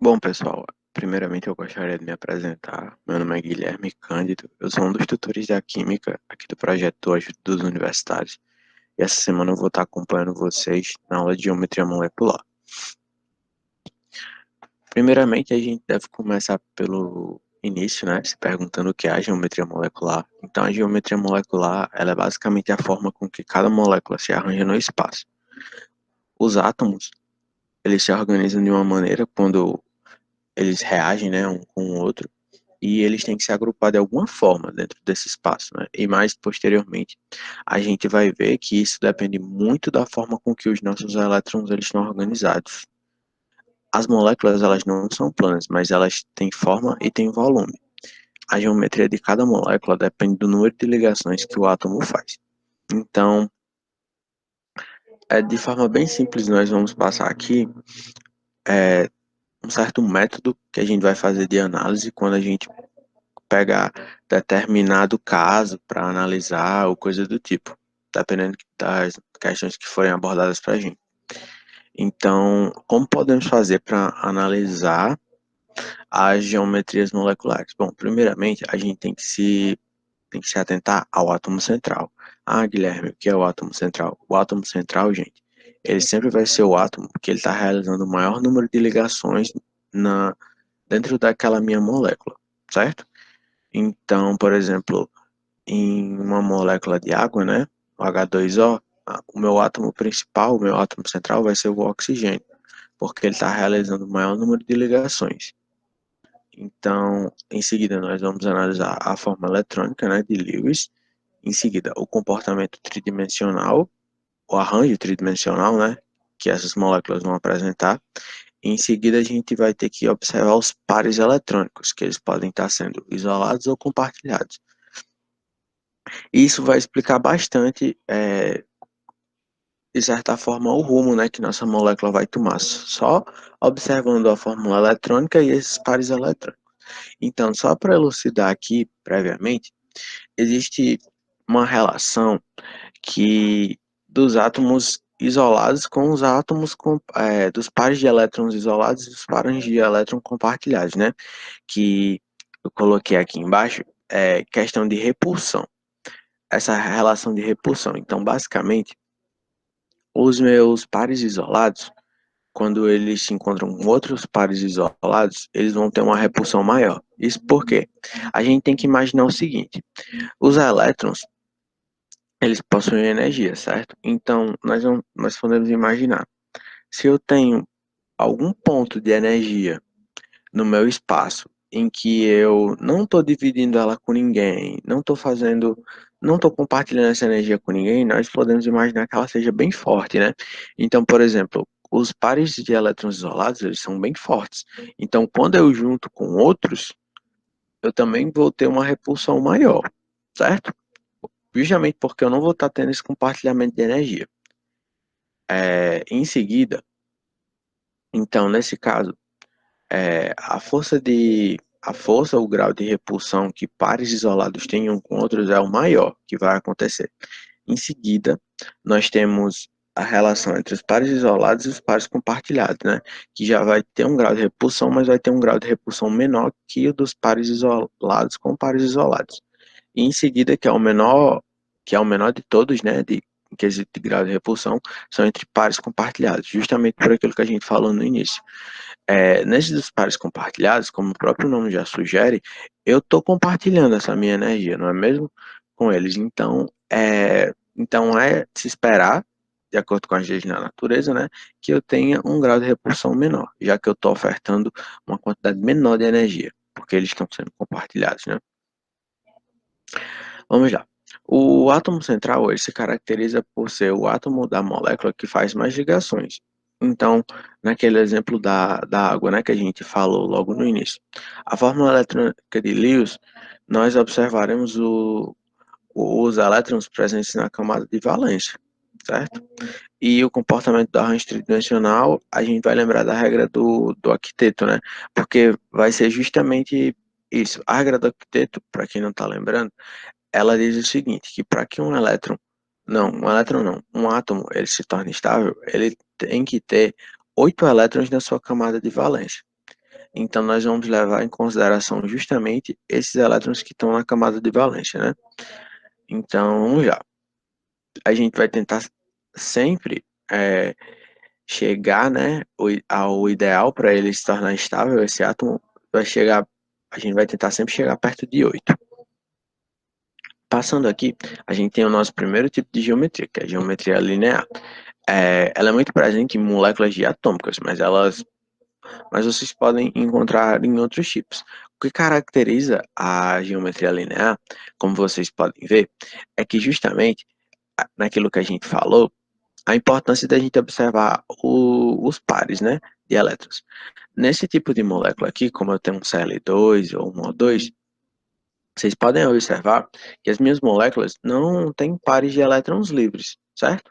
Bom, pessoal, primeiramente eu gostaria de me apresentar. Meu nome é Guilherme Cândido, eu sou um dos tutores da Química aqui do projeto Ajuda dos Universitários. E essa semana eu vou estar acompanhando vocês na aula de Geometria Molecular. Primeiramente, a gente deve começar pelo início, né, se perguntando o que é a geometria molecular. Então, a geometria molecular, ela é basicamente a forma com que cada molécula se arranja no espaço. Os átomos, eles se organizam de uma maneira quando eles reagem, né, um com o outro, e eles têm que se agrupar de alguma forma dentro desse espaço, né? E mais posteriormente, a gente vai ver que isso depende muito da forma com que os nossos elétrons eles estão organizados. As moléculas elas não são planas, mas elas têm forma e têm volume. A geometria de cada molécula depende do número de ligações que o átomo faz. Então, de forma bem simples, nós vamos passar aqui é, um certo método que a gente vai fazer de análise quando a gente pegar determinado caso para analisar ou coisa do tipo, dependendo das questões que forem abordadas para a gente. Então, como podemos fazer para analisar as geometrias moleculares? Bom, primeiramente, a gente tem que se atentar ao átomo central. Ah, Guilherme, o que é o átomo central? O átomo central, gente, ele sempre vai ser o átomo que ele está realizando o maior número de ligações na, dentro daquela minha molécula, certo? Então, por exemplo, em uma molécula de água, né, o H2O, o meu átomo principal, o meu átomo central vai ser o oxigênio, porque ele está realizando o maior número de ligações. Então, em seguida, nós vamos analisar a forma eletrônica, né, de Lewis, em seguida, o comportamento tridimensional, o arranjo tridimensional, né, que essas moléculas vão apresentar. Em seguida, a gente vai ter que observar os pares eletrônicos, que eles podem estar sendo isolados ou compartilhados. Isso vai explicar bastante, de certa forma, o rumo, né, que nossa molécula vai tomar, só observando a fórmula eletrônica e esses pares eletrônicos. Então, só para elucidar aqui previamente, existe uma relação que dos átomos isolados com os átomos dos pares de elétrons isolados e os pares de elétron compartilhados, né? Que eu coloquei aqui embaixo, é questão de repulsão. Essa relação de repulsão. Então, basicamente, os meus pares isolados, quando eles se encontram com outros pares isolados, eles vão ter uma repulsão maior. Isso porque a gente tem que imaginar o seguinte: os elétrons, eles possuem energia, certo? Então, nós podemos imaginar, se eu tenho algum ponto de energia no meu espaço em que eu não estou dividindo ela com ninguém, não estou compartilhando essa energia com ninguém, nós podemos imaginar que ela seja bem forte, né? Então, por exemplo, os pares de elétrons isolados, eles são bem fortes. Então, quando eu junto com outros, eu também vou ter uma repulsão maior, certo? Justamente porque eu não vou estar tendo esse compartilhamento de energia. Em seguida, então, nesse caso, a força, o grau de repulsão que pares isolados têm um com outros é o maior que vai acontecer. Em seguida, nós temos a relação entre os pares isolados e os pares compartilhados, né? Que já vai ter um grau de repulsão, mas vai ter um grau de repulsão menor que o dos pares isolados com pares isolados. E em seguida, que é o menor de todos, né? De em quesito de grau de repulsão, são entre pares compartilhados, justamente por aquilo que a gente falou no início. Nesses dos pares compartilhados, como o próprio nome já sugere, eu estou compartilhando essa minha energia, não é mesmo? Com eles. Então é de se esperar, de acordo com as leis da natureza, né, que eu tenha um grau de repulsão menor, já que eu estou ofertando uma quantidade menor de energia, porque eles estão sendo compartilhados, né? Vamos lá. O átomo central ele se caracteriza por ser o átomo da molécula que faz mais ligações. Então, naquele exemplo da água, né, que a gente falou logo no início, a fórmula eletrônica de Lewis, nós observaremos os elétrons presentes na camada de valência, certo? E o comportamento do arranjo tridimensional, a gente vai lembrar da regra do octeto, né? Porque vai ser justamente isso. A regra do octeto, para quem não está lembrando, ela diz o seguinte, que para que um elétron não, um átomo, ele se torne estável, ele tem que ter 8 elétrons na sua camada de valência. Então, nós vamos levar em consideração justamente esses elétrons que estão na camada de valência, né? Então, vamos lá. A gente vai tentar sempre chegar, né, ao ideal para ele se tornar estável. Esse átomo vai chegar, a gente vai tentar sempre chegar perto de 8. Passando aqui, a gente tem o nosso primeiro tipo de geometria, que é a geometria linear. Ela é muito presente em moléculas diatômicas, mas vocês podem encontrar em outros tipos. O que caracteriza a geometria linear, como vocês podem ver, é que justamente naquilo que a gente falou, a importância da gente observar os pares, né, de elétrons. Nesse tipo de molécula aqui, como eu tenho um Cl2 ou um O2, vocês podem observar que as minhas moléculas não têm pares de elétrons livres, certo?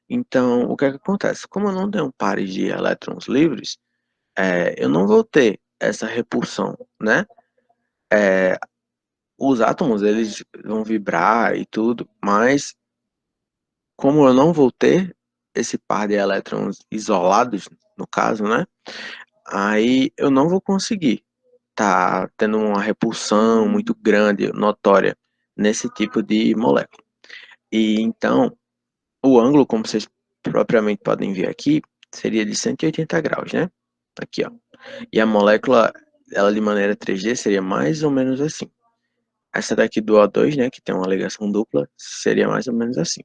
Então, o que é que acontece? Como eu não tenho pares de elétrons livres, eu não vou ter essa repulsão, né? Os átomos, eles vão vibrar e tudo, mas como eu não vou ter esse par de elétrons isolados, no caso, né? Aí eu não vou conseguir tá tendo uma repulsão muito grande, notória, nesse tipo de molécula. E então, o ângulo, como vocês propriamente podem ver aqui, seria de 180 graus, né? Aqui, ó. E a molécula, ela de maneira 3D seria mais ou menos assim. Essa daqui do O2, né, que tem uma ligação dupla, seria mais ou menos assim.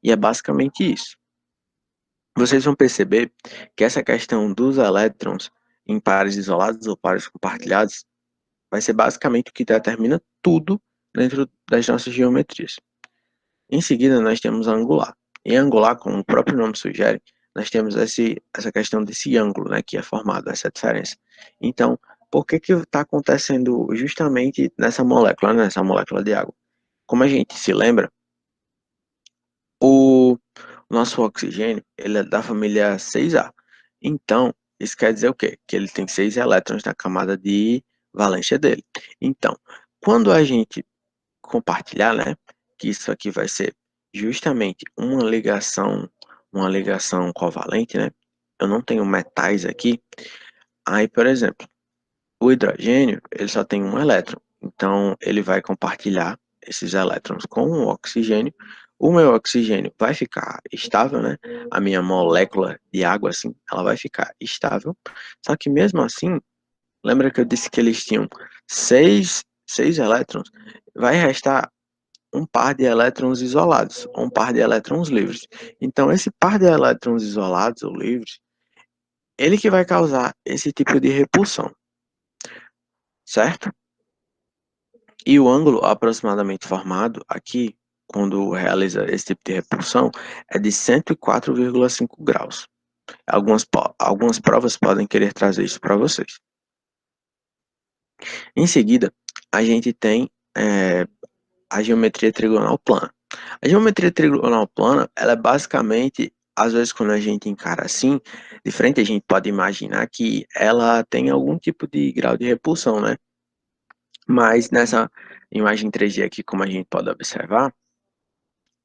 E é basicamente isso. Vocês vão perceber que essa questão dos elétrons em pares isolados ou pares compartilhados vai ser basicamente o que determina tudo dentro das nossas geometrias. Em seguida, nós temos a angular. Em angular, como o próprio nome sugere, nós temos essa questão desse ângulo, né, que é formado, essa diferença. Então, por que que está acontecendo justamente nessa molécula, né, nessa molécula de água? Como a gente se lembra, o nosso oxigênio, ele é da família 6A. Então, isso quer dizer o quê? Que ele tem 6 elétrons na camada de valência dele. Então, quando a gente compartilhar, né, que isso aqui vai ser justamente uma ligação covalente, né? Eu não tenho metais aqui. Aí, por exemplo, o hidrogênio, ele só tem um elétron. Então, ele vai compartilhar esses elétrons com o oxigênio. O meu oxigênio vai ficar estável, né? A minha molécula de água, assim, ela vai ficar estável. Só que mesmo assim, lembra que eu disse que eles tinham seis elétrons? Vai restar um par de elétrons isolados, ou um par de elétrons livres. Então, esse par de elétrons isolados ou livres, ele que vai causar esse tipo de repulsão, certo? E o ângulo aproximadamente formado aqui, quando realiza esse tipo de repulsão, é de 104,5 graus. Algumas provas podem querer trazer isso para vocês. Em seguida, a gente tem a geometria trigonal plana. A geometria trigonal plana, ela é basicamente, às vezes quando a gente encara assim, de frente a gente pode imaginar que ela tem algum tipo de grau de repulsão, né? Mas nessa imagem 3D aqui, como a gente pode observar,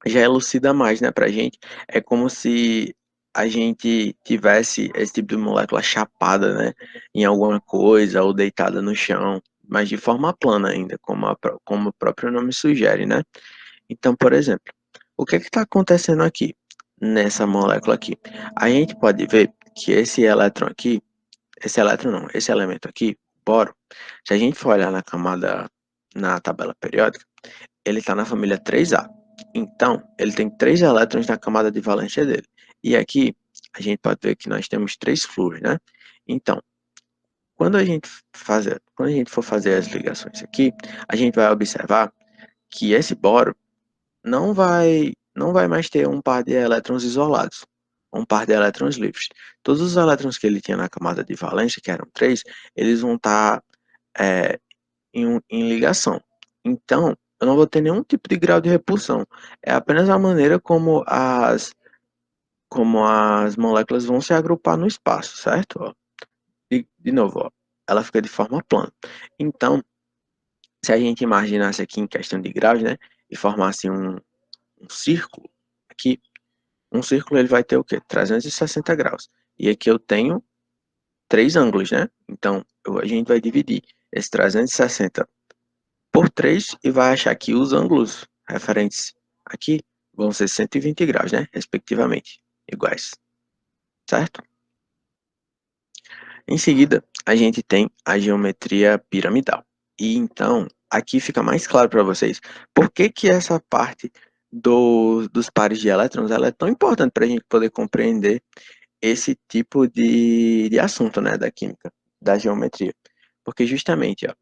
já elucida mais, né, pra gente. É como se a gente tivesse esse tipo de molécula chapada, né, em alguma coisa ou deitada no chão, mas de forma plana ainda, como o próprio nome sugere, né? Então, por exemplo, o que está acontecendo aqui, nessa molécula aqui? A gente pode ver que esse elétron aqui, esse elétron não, esse elemento aqui, boro, se a gente for olhar na tabela periódica, ele está na família 3A. Então, ele tem 3 elétrons na camada de valência dele. E aqui, a gente pode ver que nós temos 3 flúors, né? Então, quando a gente for fazer as ligações aqui, a gente vai observar que esse boro não vai mais ter um par de elétrons isolados, um par de elétrons livres. Todos os elétrons que ele tinha na camada de valência, que eram 3, eles vão estar em ligação. Então, eu não vou ter nenhum tipo de grau de repulsão. É apenas a maneira como as moléculas vão se agrupar no espaço, certo? Ó, de novo, ó, ela fica de forma plana. Então, se a gente imaginasse aqui em questão de graus, né, e formasse um círculo, aqui, um círculo ele vai ter o quê? 360 graus. E aqui eu tenho três ângulos, né? Então, a gente vai dividir esse 360 por 3 e vai achar que os ângulos referentes aqui vão ser 120 graus, né? Respectivamente, iguais, certo? Em seguida, a gente tem a geometria piramidal. E então, aqui fica mais claro para vocês por que que essa parte dos pares de elétrons ela é tão importante para a gente poder compreender esse tipo de assunto, né, da química, da geometria. Porque justamente, ó,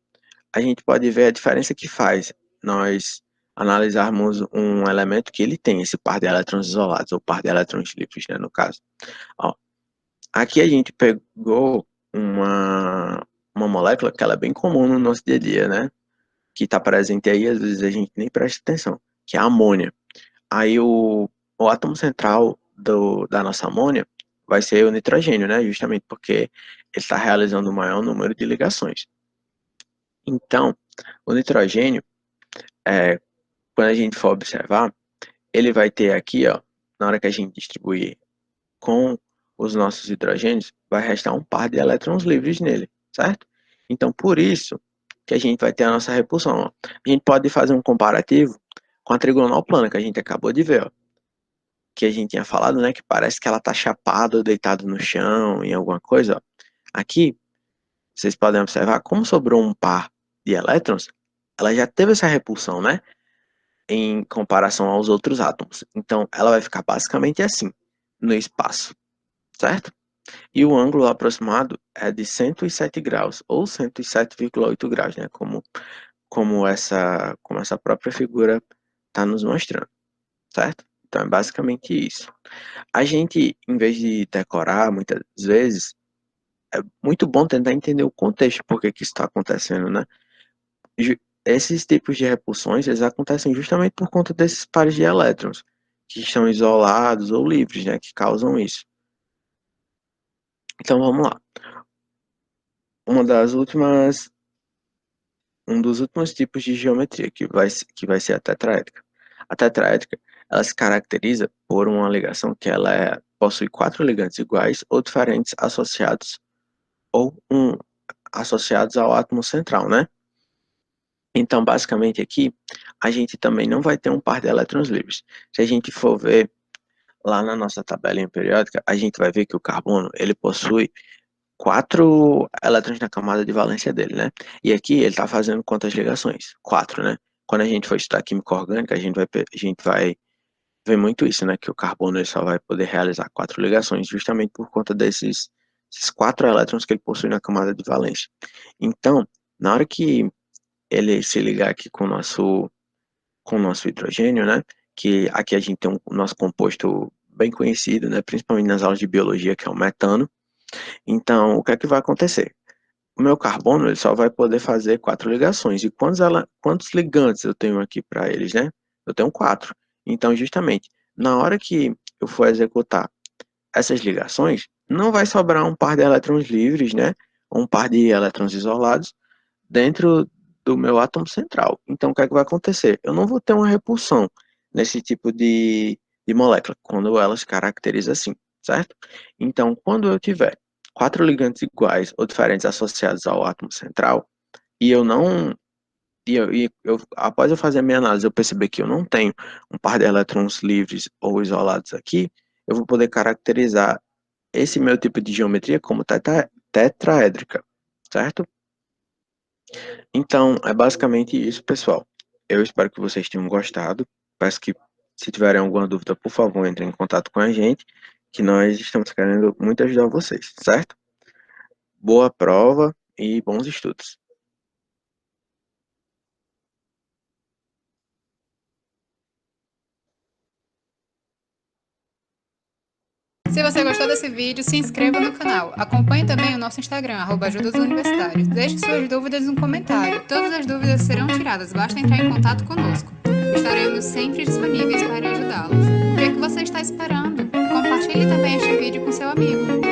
a gente pode ver a diferença que faz nós analisarmos um elemento que ele tem esse par de elétrons isolados, ou par de elétrons livres, né, no caso. Ó, aqui a gente pegou uma molécula que ela é bem comum no nosso dia a dia, né, que está presente aí, às vezes a gente nem presta atenção, que é a amônia. Aí o átomo central da nossa amônia vai ser o nitrogênio, né, justamente porque ele está realizando o maior número de ligações. Então, o nitrogênio, quando a gente for observar, ele vai ter aqui, ó, na hora que a gente distribuir com os nossos hidrogênios, vai restar um par de elétrons livres nele, certo? Então, por isso que a gente vai ter a nossa repulsão. Ó. A gente pode fazer um comparativo com a trigonal plana, que a gente acabou de ver, ó, que a gente tinha falado, né, que parece que ela está chapada ou deitada no chão, em alguma coisa. Ó. Aqui, vocês podem observar como sobrou um par de elétrons, ela já teve essa repulsão, né? Em comparação aos outros átomos. Então, ela vai ficar basicamente assim, no espaço, certo? E o ângulo aproximado é de 107 graus, ou 107,8 graus, né? Como essa própria figura está nos mostrando, certo? Então, é basicamente isso. A gente, em vez de decorar, muitas vezes, é muito bom tentar entender o contexto, por que que isso está acontecendo, né? Esses tipos de repulsões, eles acontecem justamente por conta desses pares de elétrons, que estão isolados ou livres, né, que causam isso. Então vamos lá. Uma das últimas, um dos últimos tipos de geometria que vai ser a tetraédrica. A tetraédrica, ela se caracteriza por uma ligação que possui quatro ligantes iguais ou diferentes associados ao átomo central, né? Então, basicamente aqui, a gente também não vai ter um par de elétrons livres. Se a gente for ver lá na nossa tabelinha periódica, a gente vai ver que o carbono, ele possui quatro elétrons na camada de valência dele, né? E aqui ele está fazendo quantas ligações? Quatro, né? Quando a gente for estudar química orgânica, a gente vai ver muito isso, né? Que o carbono ele só vai poder realizar quatro ligações justamente por conta esses quatro elétrons que ele possui na camada de valência. Então, na hora que ele se ligar aqui com o nosso hidrogênio, né? Que aqui a gente tem o nosso composto bem conhecido, né? Principalmente nas aulas de biologia, que é o metano. Então, o que é que vai acontecer? O meu carbono ele só vai poder fazer quatro ligações. E quantos ligantes eu tenho aqui para eles, né? Eu tenho quatro. Então, justamente, na hora que eu for executar essas ligações, não vai sobrar um par de elétrons livres, né? Ou um par de elétrons isolados dentro do meu átomo central. Então, o que é que vai acontecer? Eu não vou ter uma repulsão nesse tipo de molécula, quando ela se caracteriza assim, certo? Então, quando eu tiver quatro ligantes iguais ou diferentes associados ao átomo central, e eu não. Após eu fazer a minha análise, eu perceber que eu não tenho um par de elétrons livres ou isolados aqui, eu vou poder caracterizar esse meu tipo de geometria como tetraédrica, certo? Então, é basicamente isso, pessoal. Eu espero que vocês tenham gostado. Peço que, se tiverem alguma dúvida, por favor, entrem em contato com a gente, que nós estamos querendo muito ajudar vocês, certo? Boa prova e bons estudos. Se você gostou desse vídeo, se inscreva no canal. Acompanhe também o nosso Instagram, @ajudasuniversitários. Deixe suas dúvidas no comentário. Todas as dúvidas serão tiradas, basta entrar em contato conosco. Estaremos sempre disponíveis para ajudá-los. O que é que você está esperando? Compartilhe também este vídeo com seu amigo.